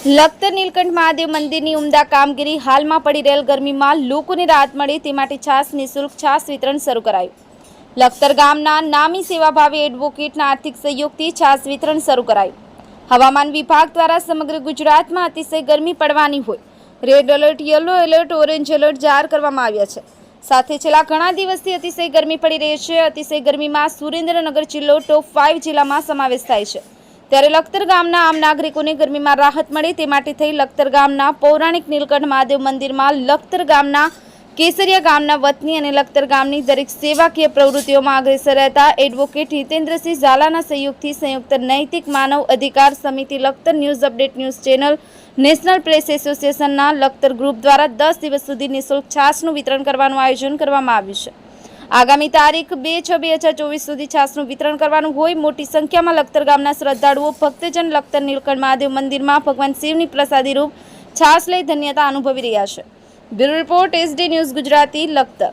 લખતર નીલકંઠ મહાદેવ મંદિરની ઉમદા કામગીરી. હાલમાં પડી રહેલ ગરમીમાં લોકોને રાહત મળે તે માટે નિઃશુલ્ક છાશ વિતરણ શરૂ કરાયું. લખતર ગામના નામી સેવાભાવી એડવોકેટના આર્થિક સહયોગથી છાશ વિતરણ શરૂ કરાયું. હવામાન વિભાગ દ્વારા સમગ્ર ગુજરાતમાં અતિશય ગરમી પડવાની હોય red alert, yellow alert, orange alert જાહેર કરવામાં આવ્યા છે. સાથે છેલ્લા ઘણા દિવસથી અતિશય ગરમી પડી રહી છે. અતિશય ગરમીમાં સુરેન્દ્રનગર જિલ્લો ટોપ 5 જિલ્લામાં સમાવેશ થાય છે. ત્યારે લખતર ગામના આમ નાગરિકોને ગરમીમાં રાહત મળે તે માટે થઈ લખતર ગામના પૌરાણિક નીલકંઠ મહાદેવ મંદિરમાં લખતર ગામના કેસરિયા ગામના વતની અને લખતર ગામની દરેક સેવાકીય પ્રવૃત્તિઓમાં અગ્રેસર રહેતા એડવોકેટ હિતેન્દ્રસિંહ ઝાલાના સહયોગથી સંયુક્ત નૈતિક માનવ અધિકાર સમિતિ, Lakhtar news update news channel, national press એસોસિએશનના લખતર ગ્રુપ દ્વારા 10 દિવસ સુધી નિઃશુલ્ક છાશનું વિતરણ કરવાનું આયોજન કરવામાં આવ્યું છે. આગામી તારીખ 2/6/2024 સુધી છાશનું વિતરણ કરવાનું હોય. મોટી સંખ્યામાં લખતર ગામના શ્રદ્ધાળુઓ ભક્તજન લખતર નીલકંઠ મહાદેવ મંદિરમાં ભગવાન શિવની પ્રસાદી રૂપ છાશ લઈ ધન્યતા અનુભવી રહ્યા છે. Bureau report SD news Gujarati, Lakhtar.